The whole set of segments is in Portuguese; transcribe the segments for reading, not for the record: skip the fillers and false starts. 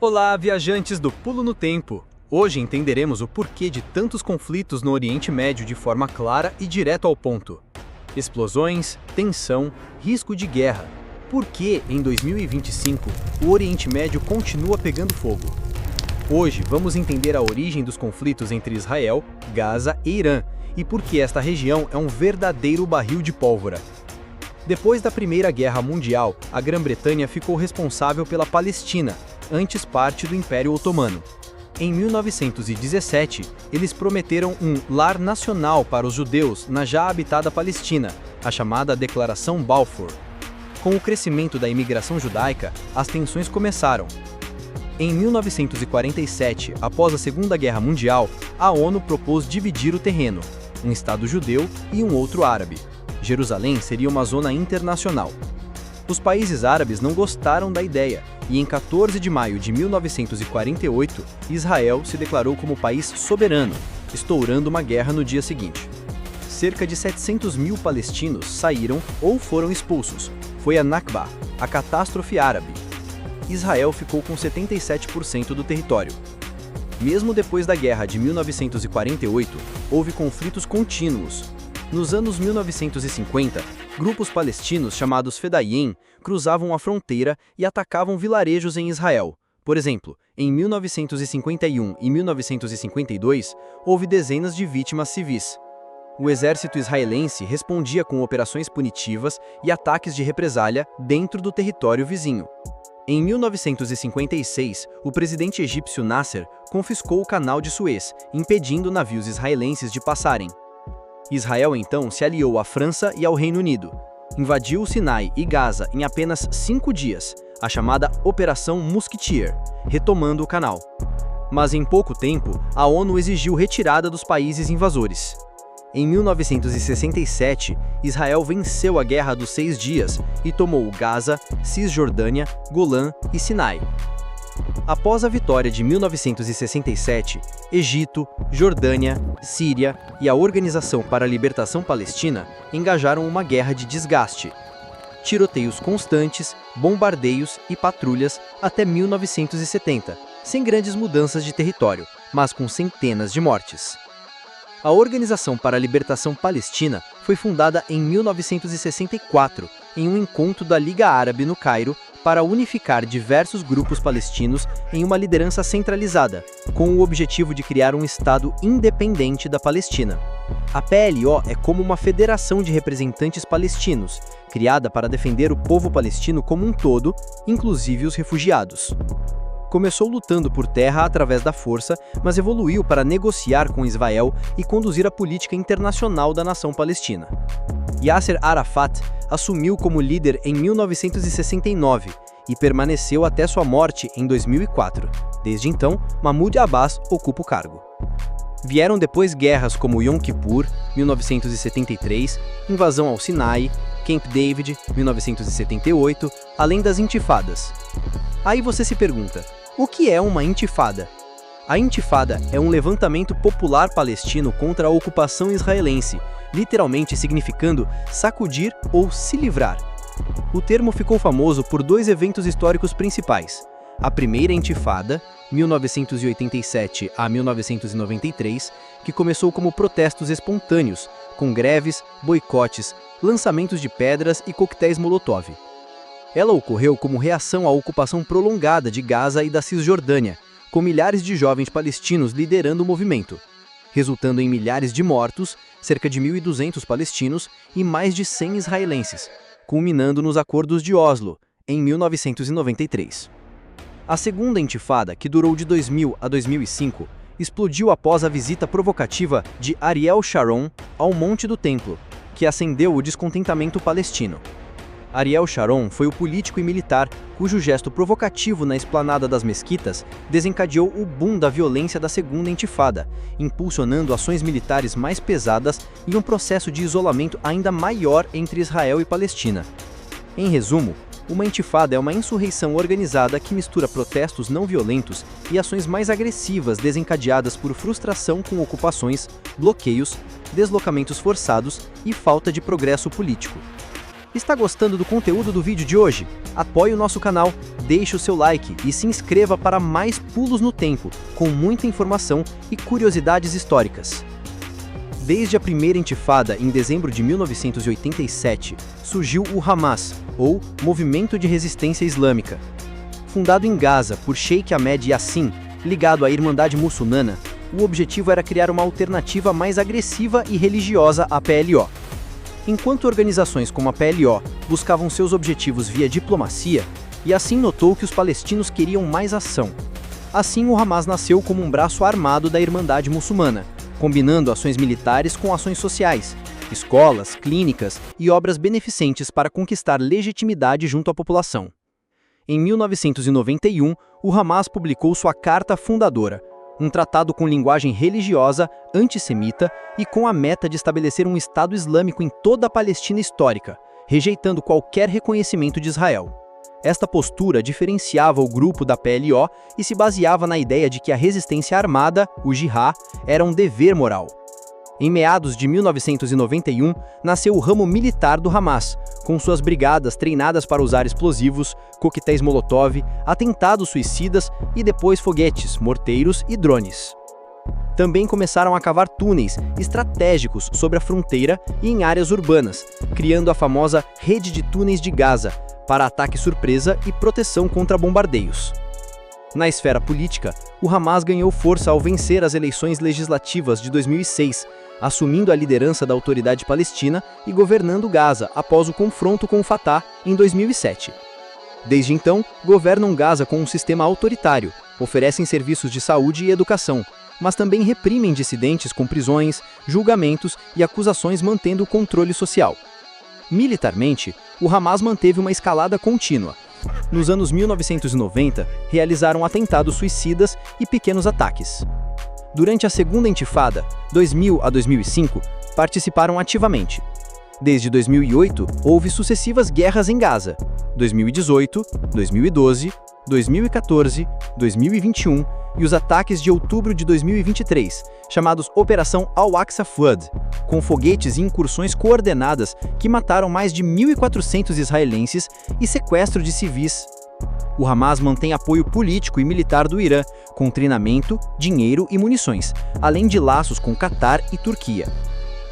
Olá, viajantes do Pulo no Tempo! Hoje entenderemos o porquê de tantos conflitos no Oriente Médio de forma clara e direto ao ponto. Explosões, tensão, risco de guerra. Por que, em 2025, o Oriente Médio continua pegando fogo? Hoje vamos entender a origem dos conflitos entre Israel, Gaza e Irã e por que esta região é um verdadeiro barril de pólvora. Depois da Primeira Guerra Mundial, a Grã-Bretanha ficou responsável pela Palestina, antes parte do Império Otomano. Em 1917, eles prometeram um lar nacional para os judeus na já habitada Palestina, a chamada Declaração Balfour. Com o crescimento da imigração judaica, as tensões começaram. Em 1947, após a Segunda Guerra Mundial, a ONU propôs dividir o terreno, um estado judeu e um outro árabe. Jerusalém seria uma zona internacional. Os países árabes não gostaram da ideia, e em 14 de maio de 1948, Israel se declarou como país soberano, estourando uma guerra no dia seguinte. Cerca de 700 mil palestinos saíram ou foram expulsos. Foi a Nakba, a catástrofe árabe. Israel ficou com 77% do território. Mesmo depois da guerra de 1948, houve conflitos contínuos. Nos anos 1950, grupos palestinos chamados Fedayeen cruzavam a fronteira e atacavam vilarejos em Israel. Por exemplo, em 1951 e 1952, houve dezenas de vítimas civis. O exército israelense respondia com operações punitivas e ataques de represália dentro do território vizinho. Em 1956, o presidente egípcio Nasser confiscou o Canal de Suez, impedindo navios israelenses de passarem. Israel então se aliou à França e ao Reino Unido. Invadiu o Sinai e Gaza em apenas 5 dias, a chamada Operação Musketeer, retomando o canal. Mas em pouco tempo, a ONU exigiu retirada dos países invasores. Em 1967, Israel venceu a Guerra dos 6 Dias e tomou Gaza, Cisjordânia, Golã e Sinai. Após a vitória de 1967, Egito, Jordânia, Síria e a Organização para a Libertação Palestina engajaram uma guerra de desgaste. Tiroteios constantes, bombardeios e patrulhas até 1970, sem grandes mudanças de território, mas com centenas de mortes. A Organização para a Libertação Palestina foi fundada em 1964, em um encontro da Liga Árabe no Cairo, para unificar diversos grupos palestinos em uma liderança centralizada, com o objetivo de criar um Estado independente da Palestina. A PLO é como uma federação de representantes palestinos, criada para defender o povo palestino como um todo, inclusive os refugiados. Começou lutando por terra através da força, mas evoluiu para negociar com Israel e conduzir a política internacional da nação palestina. Yasser Arafat assumiu como líder em 1969 e permaneceu até sua morte em 2004. Desde então, Mahmoud Abbas ocupa o cargo. Vieram depois guerras como Yom Kippur, 1973, invasão ao Sinai, Camp David, 1978, além das intifadas. Aí você se pergunta, o que é uma intifada? A intifada é um levantamento popular palestino contra a ocupação israelense, literalmente significando sacudir ou se livrar. O termo ficou famoso por 2 eventos históricos principais. A primeira intifada, 1987 a 1993, que começou como protestos espontâneos, com greves, boicotes, lançamentos de pedras e coquetéis Molotov. Ela ocorreu como reação à ocupação prolongada de Gaza e da Cisjordânia, com milhares de jovens palestinos liderando o movimento, resultando em milhares de mortos, cerca de 1.200 palestinos e mais de 100 israelenses, culminando nos Acordos de Oslo, em 1993. A segunda intifada, que durou de 2000 a 2005, explodiu após a visita provocativa de Ariel Sharon ao Monte do Templo, que acendeu o descontentamento palestino. Ariel Sharon foi o político e militar cujo gesto provocativo na esplanada das mesquitas desencadeou o boom da violência da segunda intifada, impulsionando ações militares mais pesadas e um processo de isolamento ainda maior entre Israel e Palestina. Em resumo, uma intifada é uma insurreição organizada que mistura protestos não violentos e ações mais agressivas desencadeadas por frustração com ocupações, bloqueios, deslocamentos forçados e falta de progresso político. Está gostando do conteúdo do vídeo de hoje? Apoie o nosso canal, deixe o seu like e se inscreva para mais pulos no tempo, com muita informação e curiosidades históricas. Desde a primeira intifada, em dezembro de 1987, surgiu o Hamas, ou Movimento de Resistência Islâmica. Fundado em Gaza por Sheikh Ahmed Yassin, ligado à Irmandade Muçulmana, o objetivo era criar uma alternativa mais agressiva e religiosa à PLO. Enquanto organizações como a PLO buscavam seus objetivos via diplomacia, Yassin notou que os palestinos queriam mais ação. Assim, o Hamas nasceu como um braço armado da Irmandade Muçulmana, combinando ações militares com ações sociais, escolas, clínicas e obras beneficentes para conquistar legitimidade junto à população. Em 1991, o Hamas publicou sua Carta Fundadora, um tratado com linguagem religiosa, antissemita e com a meta de estabelecer um Estado Islâmico em toda a Palestina histórica, rejeitando qualquer reconhecimento de Israel. Esta postura diferenciava o grupo da PLO e se baseava na ideia de que a resistência armada, o jihad, era um dever moral. Em meados de 1991, nasceu o ramo militar do Hamas, com suas brigadas treinadas para usar explosivos, coquetéis Molotov, atentados suicidas e depois foguetes, morteiros e drones. Também começaram a cavar túneis estratégicos sobre a fronteira e em áreas urbanas, criando a famosa Rede de Túneis de Gaza, para ataque surpresa e proteção contra bombardeios. Na esfera política, o Hamas ganhou força ao vencer as eleições legislativas de 2006, assumindo a liderança da Autoridade Palestina e governando Gaza após o confronto com o Fatah em 2007. Desde então, governam Gaza com um sistema autoritário, oferecem serviços de saúde e educação, mas também reprimem dissidentes com prisões, julgamentos e acusações, mantendo o controle social. Militarmente, o Hamas manteve uma escalada contínua. Nos anos 1990, realizaram atentados suicidas e pequenos ataques. Durante a segunda intifada, 2000 a 2005, participaram ativamente. Desde 2008, houve sucessivas guerras em Gaza, 2018, 2012, 2014, 2021 e os ataques de outubro de 2023, chamados Operação Al-Aqsa Flood, com foguetes e incursões coordenadas que mataram mais de 1.400 israelenses e sequestro de civis. O Hamas mantém apoio político e militar do Irã, com treinamento, dinheiro e munições, além de laços com Catar e Turquia.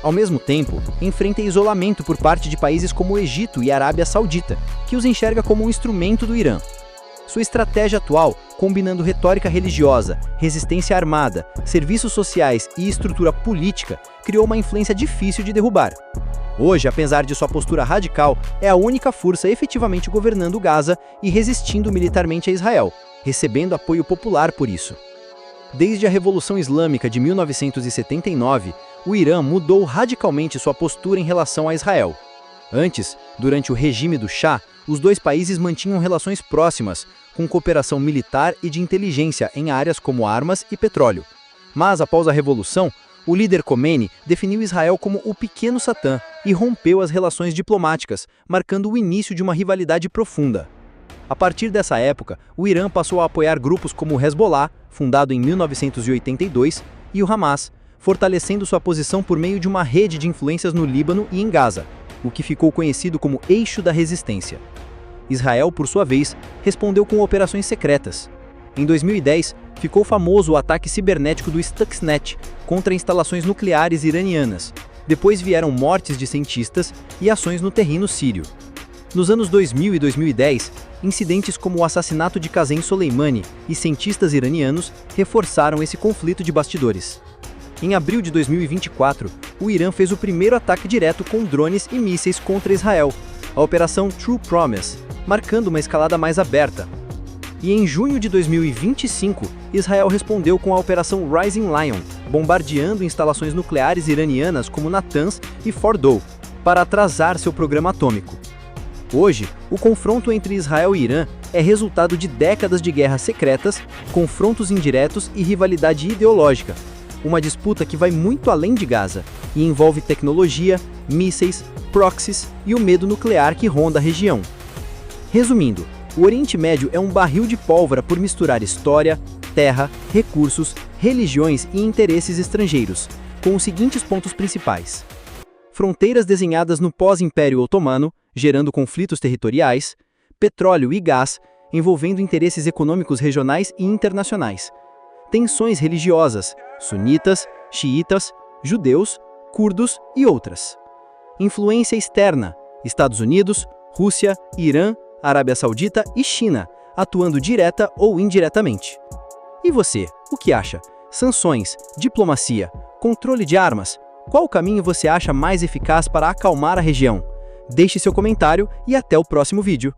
Ao mesmo tempo, enfrenta isolamento por parte de países como o Egito e a Arábia Saudita, que os enxerga como um instrumento do Irã. Sua estratégia atual, combinando retórica religiosa, resistência armada, serviços sociais e estrutura política, criou uma influência difícil de derrubar. Hoje, apesar de sua postura radical, é a única força efetivamente governando Gaza e resistindo militarmente a Israel, recebendo apoio popular por isso. Desde a Revolução Islâmica de 1979, o Irã mudou radicalmente sua postura em relação a Israel. Antes, durante o regime do Shah, os dois países mantinham relações próximas, com cooperação militar e de inteligência em áreas como armas e petróleo. Mas, após a Revolução, o líder Khomeini definiu Israel como o pequeno Satã e rompeu as relações diplomáticas, marcando o início de uma rivalidade profunda. A partir dessa época, o Irã passou a apoiar grupos como o Hezbollah, fundado em 1982, e o Hamas, fortalecendo sua posição por meio de uma rede de influências no Líbano e em Gaza, o que ficou conhecido como Eixo da Resistência. Israel, por sua vez, respondeu com operações secretas. Em 2010, ficou famoso o ataque cibernético do Stuxnet contra instalações nucleares iranianas. Depois vieram mortes de cientistas e ações no terreno sírio. Nos anos 2000 e 2010, incidentes como o assassinato de Qasem Soleimani e cientistas iranianos reforçaram esse conflito de bastidores. Em abril de 2024, o Irã fez o primeiro ataque direto com drones e mísseis contra Israel, a Operação True Promise, marcando uma escalada mais aberta. E em junho de 2025, Israel respondeu com a Operação Rising Lion, bombardeando instalações nucleares iranianas como Natanz e Fordow, para atrasar seu programa atômico. Hoje, o confronto entre Israel e Irã é resultado de décadas de guerras secretas, confrontos indiretos e rivalidade ideológica. Uma disputa que vai muito além de Gaza e envolve tecnologia, mísseis, proxies e o medo nuclear que ronda a região. Resumindo, o Oriente Médio é um barril de pólvora por misturar história, terra, recursos, religiões e interesses estrangeiros, com os seguintes pontos principais. fronteiras desenhadas no pós-Império Otomano, gerando conflitos territoriais, petróleo e gás, envolvendo interesses econômicos regionais e internacionais, tensões religiosas, sunitas, xiitas, judeus, curdos e outras. Influência externa, Estados Unidos, Rússia, Irã, Arábia Saudita e China, atuando direta ou indiretamente. E você, o que acha? Sanções, diplomacia, controle de armas? Qual caminho você acha mais eficaz para acalmar a região? Deixe seu comentário e até o próximo vídeo.